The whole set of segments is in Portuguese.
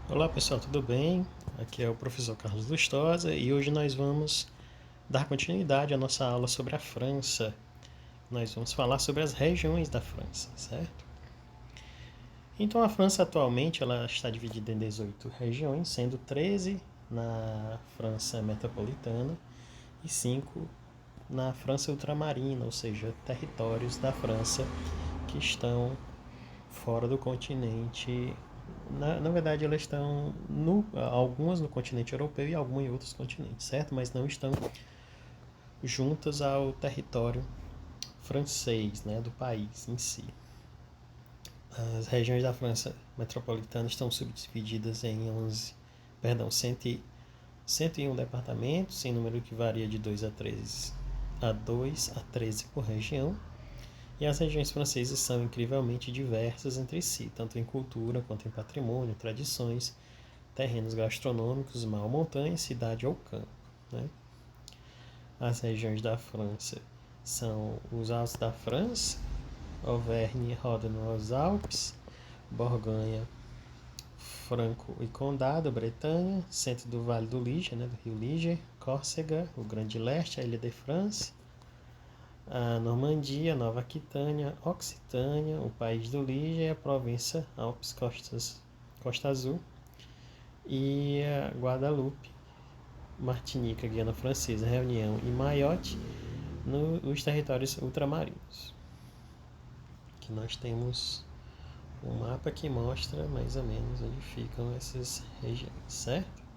Olá pessoal, tudo bem? Aqui é o professor Carlos Lustosa e hoje nós vamos dar continuidade à nossa aula sobre a França. Nós vamos falar sobre as regiões da França, certo? Então a França atualmente ela está dividida em 18 regiões, sendo 13 na França metropolitana e 5 na França ultramarina, ou seja, territórios da França que estão fora do continente. Na verdade, elas estão algumas no continente europeu e algumas em outros continentes, certo? Mas não estão juntas ao território francês, né, do país em si. As regiões da França metropolitana estão subdivididas em 101 departamentos, em número que varia de 2 a 13 por região. E as regiões francesas são incrivelmente diversas entre si, tanto em cultura quanto em patrimônio, tradições, terrenos gastronômicos, mar, montanha, cidade ou campo. Né? As regiões da França são os Altos da França, Auvergne, Ródano aos Alpes, Borgonha, Franco e Condado, Bretanha, centro do Vale do Liger, né, do Rio Liger, Córcega, o Grande Leste, a Ilha de France, a Normandia, Nova Aquitânia, Occitânia, o País do Liger, a província Alpes Costa Azul e a Guadalupe, Martinica, Guiana Francesa, Reunião e Mayotte nos territórios ultramarinos. Aqui nós temos um mapa que mostra mais ou menos onde ficam essas regiões, certo?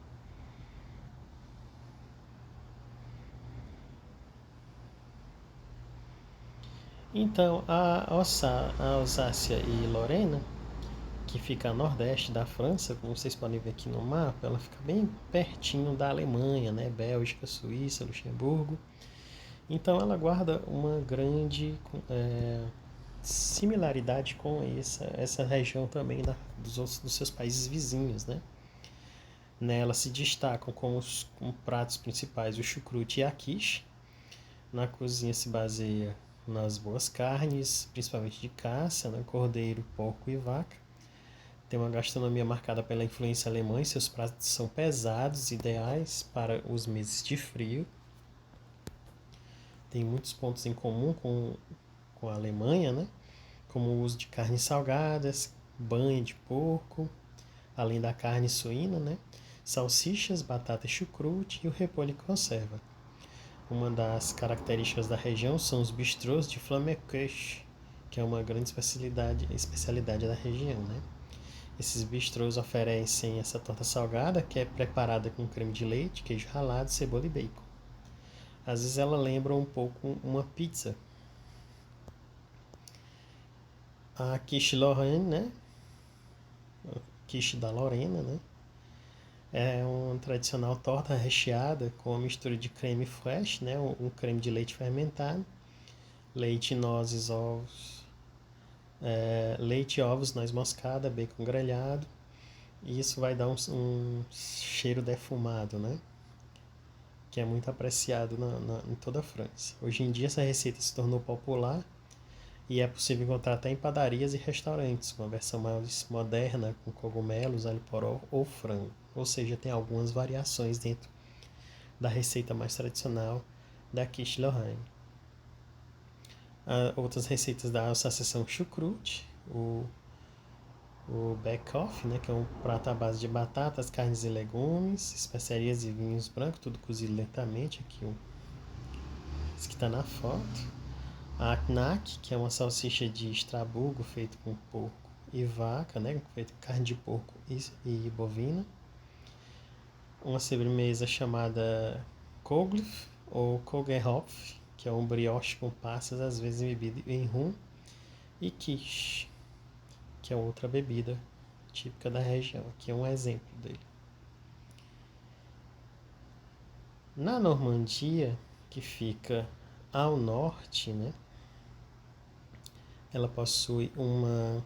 Então, a Alsácia e Lorena, que fica a nordeste da França, como vocês podem ver aqui no mapa, ela fica bem pertinho da Alemanha, né? Bélgica, Suíça, Luxemburgo. Então ela guarda uma grande similaridade com essa região também dos seus países vizinhos, né? Nela se destacam como pratos principais o chucrute e a quiche. Na cozinha se baseia nas boas carnes, principalmente de caça, né? Cordeiro, porco e vaca. Tem uma gastronomia marcada pela influência alemã e seus pratos são pesados, ideais para os meses de frio. Tem muitos pontos em comum com a Alemanha, né? Como o uso de carnes salgadas, banha de porco, além da carne suína, né? Salsichas, batata e chucrute e o repolho em conserva. Uma das características da região são os bistrôs de Flammekueche, que é uma grande especialidade da região, né? Esses bistrôs oferecem essa torta salgada, que é preparada com creme de leite, queijo ralado, cebola e bacon. Às vezes ela lembra um pouco uma pizza. A quiche Lorraine, né? A quiche da Lorena, né? É uma tradicional torta recheada com uma mistura de creme fraiche, né? Um creme de leite fermentado, leite, nozes, ovos, leite, ovos, noz moscada, bacon grelhado. E isso vai dar um cheiro defumado, né? Que é muito apreciado em toda a França. Hoje em dia essa receita se tornou popular e é possível encontrar até em padarias e restaurantes, uma versão mais moderna com cogumelos, alho poró ou frango. Ou seja, tem algumas variações dentro da receita mais tradicional da quiche Lorraine. Outras receitas da Alsácia são chucrute, o bake-off, né, que é um prato à base de batatas, carnes e legumes, especiarias e vinhos brancos, tudo cozido lentamente. Aqui esse que está na foto. A knack, que é uma salsicha de estraburgo feito com porco e vaca, né, feito com carne de porco e bovina. Uma sobremesa chamada Koglef ou Kogelhopf, que é um brioche com passas, às vezes bebido em rum. E quiche, que é outra bebida típica da região. Aqui é um exemplo dele. Na Normandia, que fica ao norte, né, ela possui uma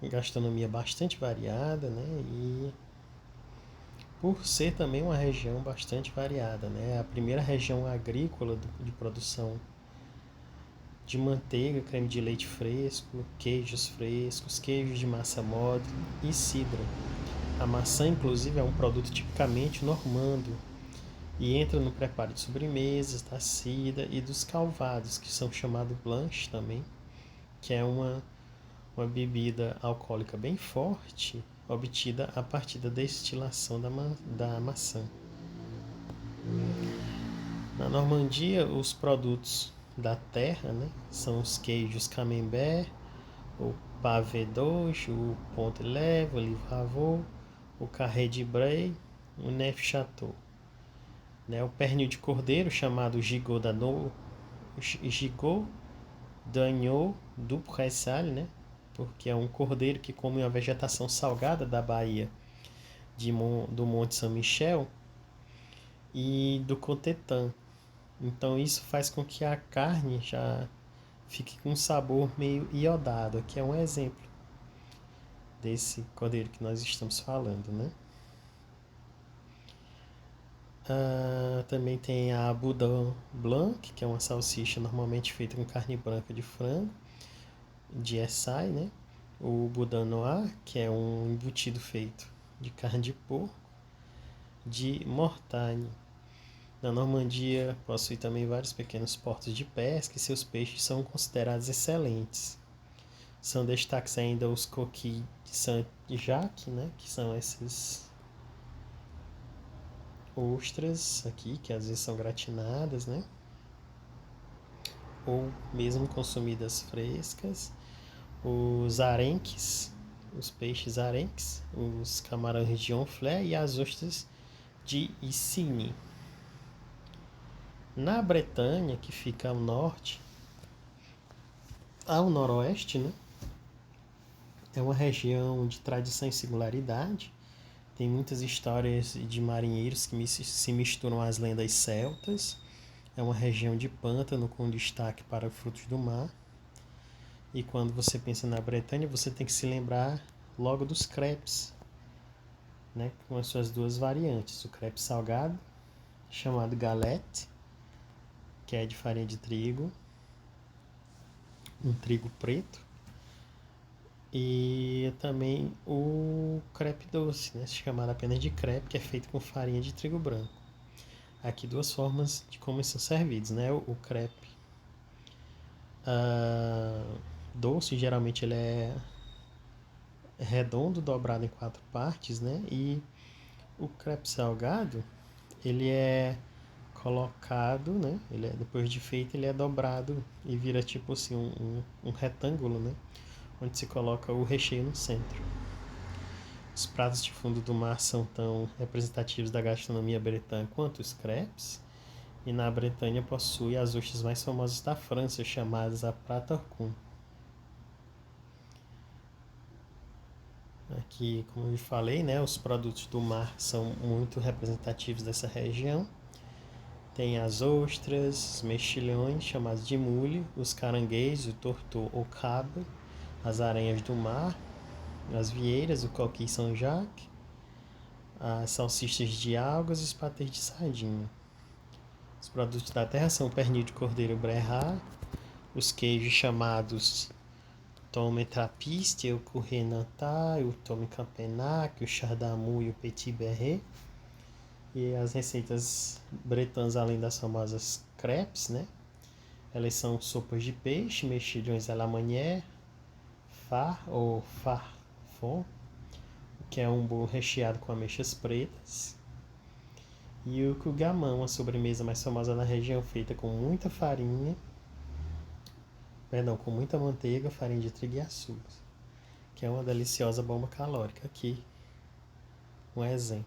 gastronomia bastante variada, né, e por ser também uma região bastante variada, né, a primeira região agrícola de produção de manteiga, creme de leite fresco, queijos frescos, queijos de massa modre e cidra. A maçã, inclusive, é um produto tipicamente normando e entra no preparo de sobremesas, da cida e dos calvados, que são chamados blanches também, que é uma bebida alcoólica bem forte, obtida a partir da destilação da maçã. Na Normandia, os produtos da terra, né, são os queijos camembert, o pavé d'auge, o pont de lèvres, o livre-havot, o carré de brie, o neuf-château. Né, o pernil de cordeiro, chamado gigot d'agneau du Pressal, né, porque é um cordeiro que come uma vegetação salgada da Bahia do Monte Saint-Michel e do Cotetã. Então isso faz com que a carne já fique com um sabor meio iodado. Aqui é um exemplo desse cordeiro que nós estamos falando, né? Também tem a Boudin Blanc, que é uma salsicha normalmente feita com carne branca de frango, de essai, né? O Boudin Noir, que é um embutido feito de carne de porco, de Mortagne. Na Normandia possui também vários pequenos portos de pesca e seus peixes são considerados excelentes. São destaques ainda os coquilles de Saint-Jacques, né, que são essas ostras aqui, que às vezes são gratinadas, né, ou mesmo consumidas frescas. Os arenques, os peixes arenques, os camarões de Honfleur e as ostras de Isigny. Na Bretanha, que fica ao norte, ao noroeste, né, é uma região de tradição e singularidade. Tem muitas histórias de marinheiros que se misturam às lendas celtas. É uma região de pântano com destaque para frutos do mar. E quando você pensa na Bretanha, você tem que se lembrar logo dos crepes, né, com as suas duas variantes. O crepe salgado, chamado galette, que é de farinha de trigo, um trigo preto. E também o crepe doce, né, chamado apenas de crepe, que é feito com farinha de trigo branco. Aqui duas formas de como são servidos, né? O crepe doce, geralmente ele é redondo, dobrado em 4 partes, né? E o crepe salgado, ele é colocado, né? Ele depois de feito, ele é dobrado e vira tipo assim um retângulo, né? Onde se coloca o recheio no centro. Os pratos de fundo do mar são tão representativos da gastronomia bretã quanto os crepes. E na Bretanha possui as ostras mais famosas da França, chamadas a pratarcum. Aqui, como eu falei, né, os produtos do mar são muito representativos dessa região. Tem as ostras, os mexilhões, chamados de mule, os caranguejos, o tortô ou crabe, as aranhas do mar, as vieiras, o coquille Saint-Jacques, as salsichas de algas e os patês de sardinha. Os produtos da terra são o pernil de cordeiro Brehar, os queijos chamados Tome Trappiste, o Courret Nantais, o Tome Campenac, o Chardamou e o Petit Berret. E as receitas bretãs, além das famosas crepes, né? Elas são sopas de peixe, mexilhões à la manière, far ou farfon, que é um bolo recheado com ameixas pretas. E o cougamão, a sobremesa mais famosa na região, feita com muita farinha, com muita manteiga, farinha de trigo e açúcar, que é uma deliciosa bomba calórica. Aqui, um exemplo.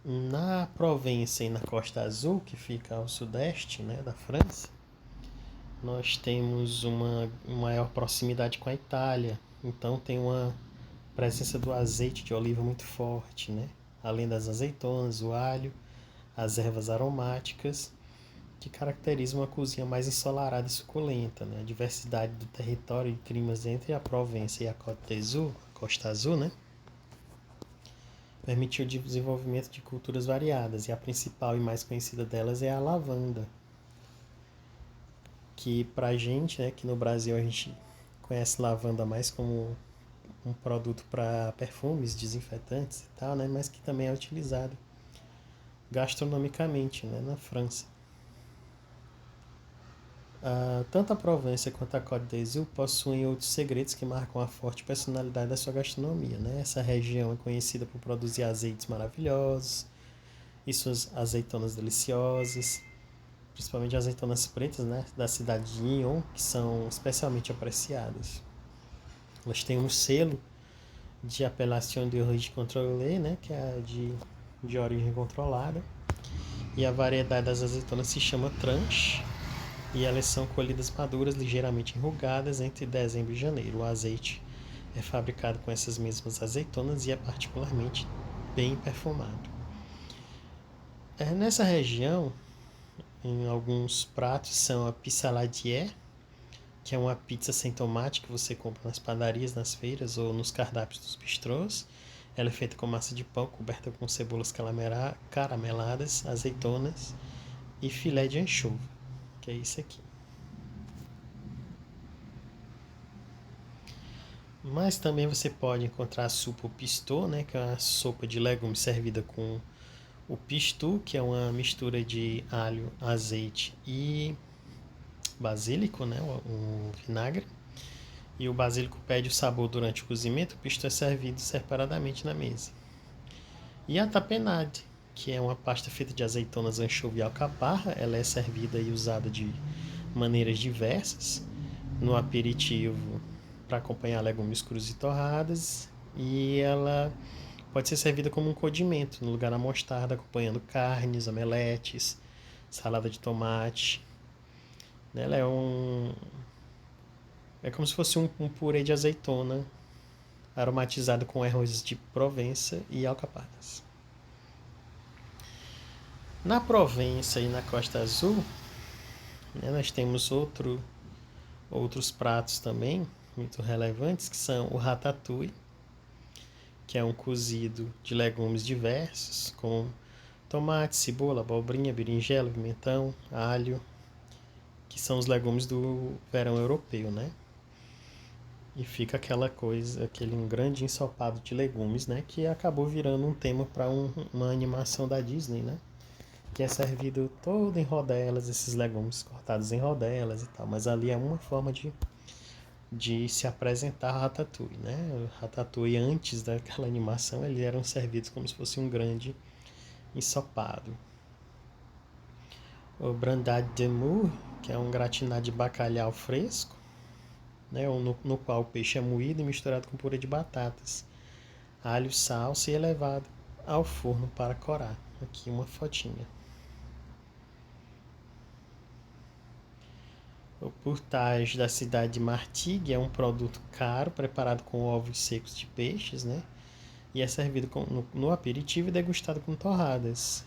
Na Provença e na Costa Azul, que fica ao sudeste, né, da França, nós temos uma maior proximidade com a Itália. Então tem uma presença do azeite de oliva muito forte, né? Além das azeitonas, o alho, as ervas aromáticas, que caracterizam uma cozinha mais ensolarada e suculenta, né? A diversidade do território e climas entre a Provença e a Costa Azul, né, permitiu o desenvolvimento de culturas variadas, e a principal e mais conhecida delas é a lavanda, que pra gente, né, aqui no Brasil a gente conhece lavanda mais como um produto para perfumes, desinfetantes e tal, né? Mas que também é utilizado gastronomicamente, né? Na França. Tanto a Provença quanto a Côte d'Azur possuem outros segredos que marcam a forte personalidade da sua gastronomia, né? Essa região é conhecida por produzir azeites maravilhosos e suas azeitonas deliciosas, principalmente azeitonas pretas, né? Da cidade de Lyon, que são especialmente apreciadas. Elas têm um selo de Appellation d'Origine Contrôlée, né? Que é de origem controlada. E a variedade das azeitonas se chama Tranche, e elas são colhidas maduras, ligeiramente enrugadas, entre dezembro e janeiro. O azeite é fabricado com essas mesmas azeitonas e é particularmente bem perfumado. Nessa região, em alguns pratos são a pissaladière, que é uma pizza sem tomate que você compra nas padarias, nas feiras ou nos cardápios dos bistrôs. Ela é feita com massa de pão coberta com cebolas carameladas, azeitonas e filé de anchova, que é isso aqui. Mas também você pode encontrar a sopa pistou, né, que é uma sopa de legumes servida com o pistou, que é uma mistura de alho, azeite e basílico, né, um vinagre. E o basílico perde o sabor durante o cozimento. O pistou é servido separadamente na mesa. E a tapenade, que é uma pasta feita de azeitonas, anchova e alcaparra. Ela é servida e usada de maneiras diversas no aperitivo para acompanhar legumes crus e torradas, e ela pode ser servida como um condimento no lugar da mostarda, acompanhando carnes, omeletes, salada de tomate. Ela é como se fosse um purê de azeitona aromatizado com ervas de Provença e alcaparras. Na Provença e na Costa Azul, né, nós temos outros pratos também muito relevantes, que são o ratatouille, que é um cozido de legumes diversos, como tomate, cebola, abobrinha, berinjela, pimentão, alho, que são os legumes do verão europeu, né? E fica aquela coisa, aquele um grande ensopado de legumes, né? Que acabou virando um tema para uma animação da Disney, né? Que é servido todo em rodelas, esses legumes cortados em rodelas e tal. Mas ali é uma forma de se apresentar Ratatouille, né? O Ratatouille, antes daquela animação, eles eram servidos como se fosse um grande ensopado. O brandade de mou, que é um gratinado de bacalhau fresco, né? No qual o peixe é moído e misturado com purê de batatas, alho, salsa e é levado ao forno para corar. Aqui uma fotinha. O portage da cidade de Martigues é um produto caro preparado com ovos secos de peixes, né? E é servido no aperitivo e degustado com torradas.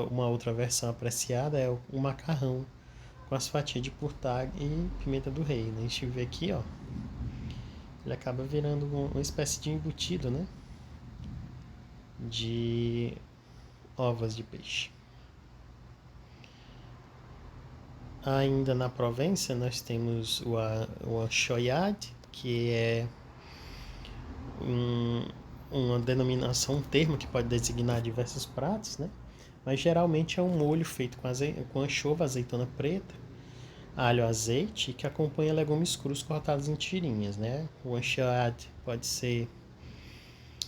Uma outra versão apreciada é o macarrão com as fatias de portage e pimenta do rei, né? A gente vê aqui, ó, ele acaba virando uma espécie de embutido, né? De ovas de peixe. Ainda na Provença nós temos o anchoyade, que é uma denominação, um termo que pode designar diversos pratos, né? Mas geralmente é um molho feito com anchova, azeitona preta, alho, azeite, que acompanha legumes crus cortados em tirinhas, né? O anchoade pode ser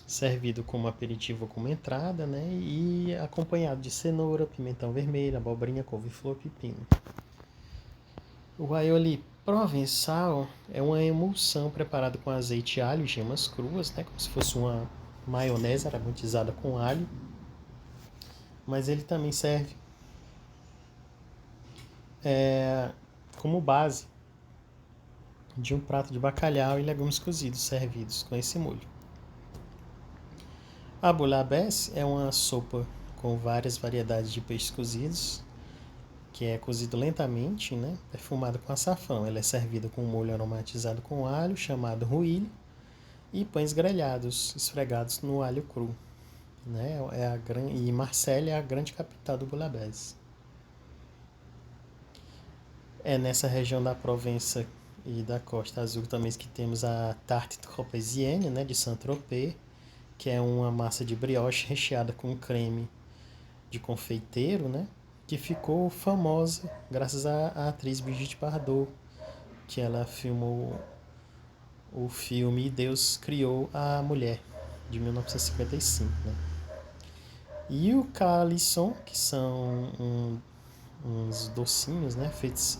servido como aperitivo ou como entrada, né? E acompanhado de cenoura, pimentão vermelho, abobrinha, couve-flor, pepino. O aioli provençal é uma emulsão preparada com azeite, alho e gemas cruas, né? Como se fosse uma maionese aromatizada com alho. Mas ele também serve como base de um prato de bacalhau e legumes cozidos servidos com esse molho. A bouillabaisse é uma sopa com várias variedades de peixes cozidos, que é cozido lentamente, né, perfumado com açafrão. Ela é servida com um molho aromatizado com alho, chamado rouille, e pães grelhados, esfregados no alho cru. Né? E Marselha é a grande capital do bouillabaisse. É nessa região da Provença E da Costa Azul também que temos a tarte tropézienne, né, de Saint-Tropez, que é uma massa de brioche recheada com creme de confeiteiro, né, que ficou famosa graças à atriz Brigitte Bardot, que ela filmou o filme Deus Criou a Mulher, de 1955, né. E o calisson, que são uns docinhos, né, feitos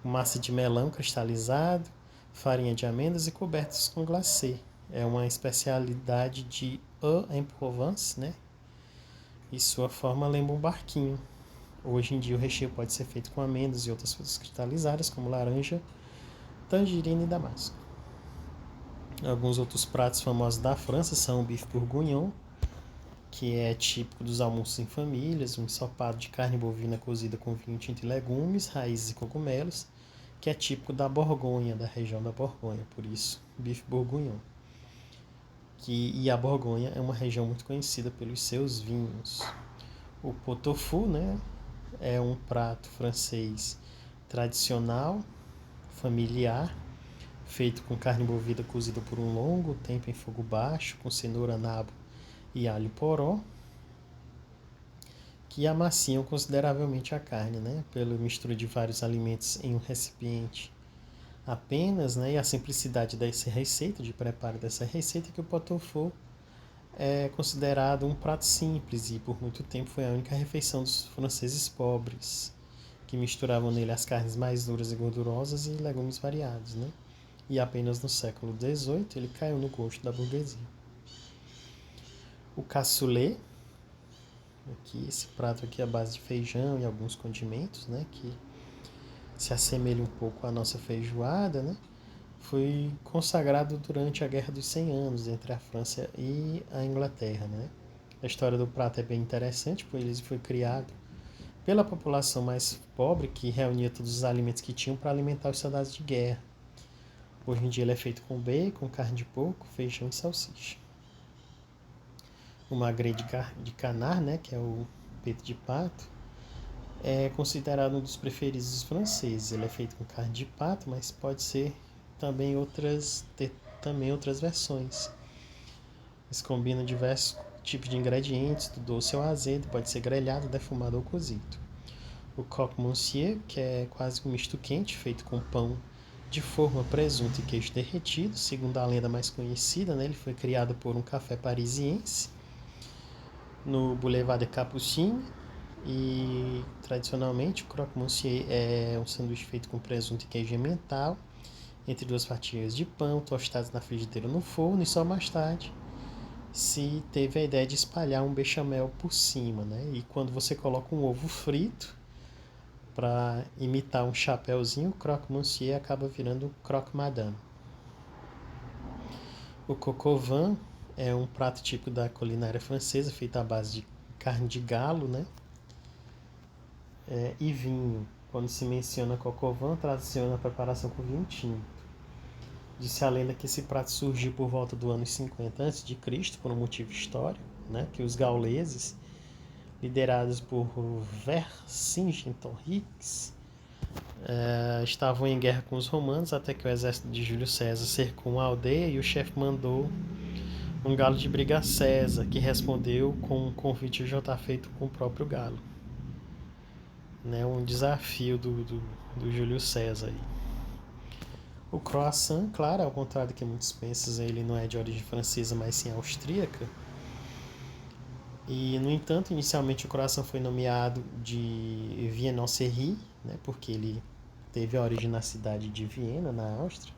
com massa de melão cristalizado, farinha de amêndoas e cobertos com glacê. É uma especialidade de Aix-en-Provence, né? E sua forma lembra um barquinho. Hoje em dia o recheio pode ser feito com amêndoas e outras frutas cristalizadas, como laranja, tangerina e damasco. Alguns outros pratos famosos da França são o bife bourguignon, que é típico dos almoços em famílias, um ensopado de carne bovina cozida com vinho tinto e legumes, raízes e cogumelos, que é típico da Borgonha, da região da Borgonha, por isso, bife bourguignon. E a Borgonha é uma região muito conhecida pelos seus vinhos. O pot-au-feu, né, é um prato francês tradicional, familiar, feito com carne bovina cozida por um longo tempo em fogo baixo, com cenoura, nabo e alho poró, que amaciam consideravelmente a carne, né, pela mistura de vários alimentos em um recipiente apenas, né, e a simplicidade dessa receita, de preparo dessa receita, que o pot-au-feu é considerado um prato simples e por muito tempo foi a única refeição dos franceses pobres, que misturavam nele as carnes mais duras e gordurosas e legumes variados, né? E apenas no século XVIII ele caiu no gosto da burguesia. O cassoulet, aqui, esse prato aqui é à base de feijão e alguns condimentos, né, que se assemelha um pouco à nossa feijoada, né? Foi consagrado durante a Guerra dos 100 Anos entre a França e a Inglaterra, né? A história do prato é bem interessante, pois ele foi criado pela população mais pobre, que reunia todos os alimentos que tinham para alimentar os soldados de guerra. Hoje em dia ele é feito com bacon, carne de porco, feijão e salsicha. O magret de canard, né, que é o peito de pato, é considerado um dos preferidos dos franceses. Ele é feito com carne de pato, mas pode ser ter também outras versões. Eles combinam diversos tipos de ingredientes, do doce ao azedo, pode ser grelhado, defumado ou cozido. O croque monsieur, que é quase um misto quente, feito com pão de forma, presunto e queijo derretido. Segundo a lenda mais conhecida, né, ele foi criado por um café parisiense no Boulevard de Capucines. E tradicionalmente o croque monsieur é um sanduíche feito com presunto e queijo emmental, entre duas fatias de pão tostadas na frigideira no forno, e só mais tarde se teve a ideia de espalhar um bechamel por cima, né? E quando você coloca um ovo frito para imitar um chapéuzinho, o croque monsieur acaba virando croque madame. O coq au vin é um prato típico da culinária francesa, feito à base de carne de galo, né? E vinho. Quando se menciona coq au vin, traduciona a preparação com vinho tinto. Disse a lenda que esse prato surgiu por volta do ano 50 a.C., por um motivo histórico, né? Que os gauleses, liderados por Vercingetorix, estavam em guerra com os romanos, até que o exército de Júlio César cercou uma aldeia e o chefe mandou um galo de briga a César, que respondeu com um convite a jantar feito com o próprio galo. Né? Um desafio do Júlio César. Aí. O croissant, claro, ao contrário do que muitos pensam, ele não é de origem francesa, mas sim austríaca. E, no entanto, inicialmente o croissant foi nomeado de Viennoiserie, né, porque ele teve a origem na cidade de Viena, na Áustria.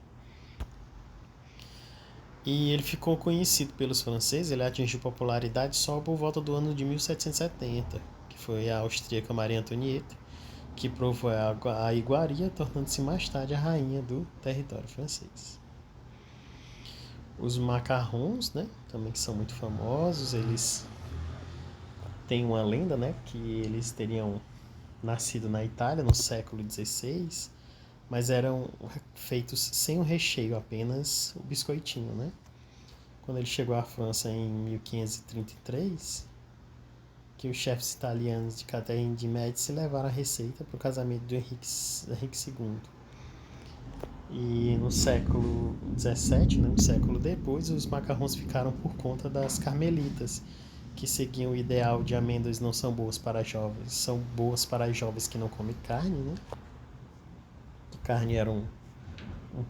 E ele ficou conhecido pelos franceses, ele atingiu popularidade só por volta do ano de 1770, que foi a austríaca Maria Antonieta, que provou a iguaria, tornando-se mais tarde a rainha do território francês. Os macarrons, né, também que são muito famosos, eles têm uma lenda, né, que eles teriam nascido na Itália no século XVI, mas eram feitos sem o recheio, apenas o biscoitinho, né? Quando ele chegou à França em 1533, que os chefes italianos de Catherine de Médici levaram a receita para o casamento de Henrique II. E no século XVII, né, um século depois, os macarrões ficaram por conta das carmelitas, que seguiam o ideal de amêndoas não são boas para jovens, são boas para jovens que não comem carne, né? Que carne era um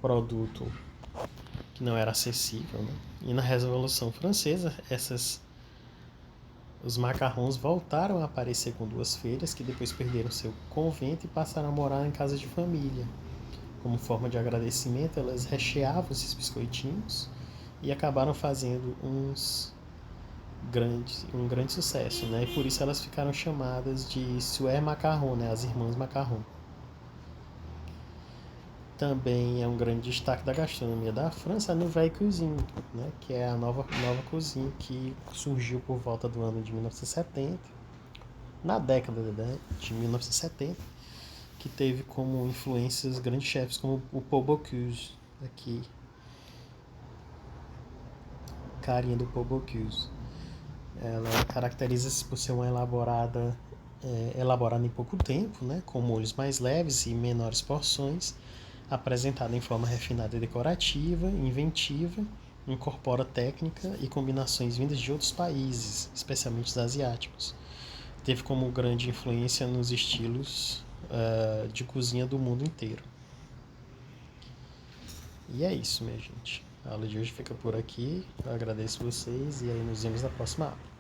produto que não era acessível, né? E na Revolução Francesa, os macarrons voltaram a aparecer com duas feiras que depois perderam seu convento e passaram a morar em casa de família. Como forma de agradecimento, elas recheavam esses biscoitinhos e acabaram fazendo um grande sucesso, né? E por isso elas ficaram chamadas de Suer Macaron, né? As irmãs Macaron. Também é um grande destaque da gastronomia da França a Nouvelle Cuisine, né? Que é a nova cozinha que surgiu por volta do ano de 1970, na década de 1970, que teve como influências grandes chefes como o Paul Bocuse, aqui, carinha do Paul Bocuse. Ela caracteriza-se por ser uma elaborada em pouco tempo, né, com molhos mais leves e menores porções, apresentada em forma refinada e decorativa, inventiva, incorpora técnica e combinações vindas de outros países, especialmente os asiáticos. Teve como grande influência nos estilos de cozinha do mundo inteiro. E é isso, minha gente. A aula de hoje fica por aqui. Eu agradeço vocês e aí nos vemos na próxima aula.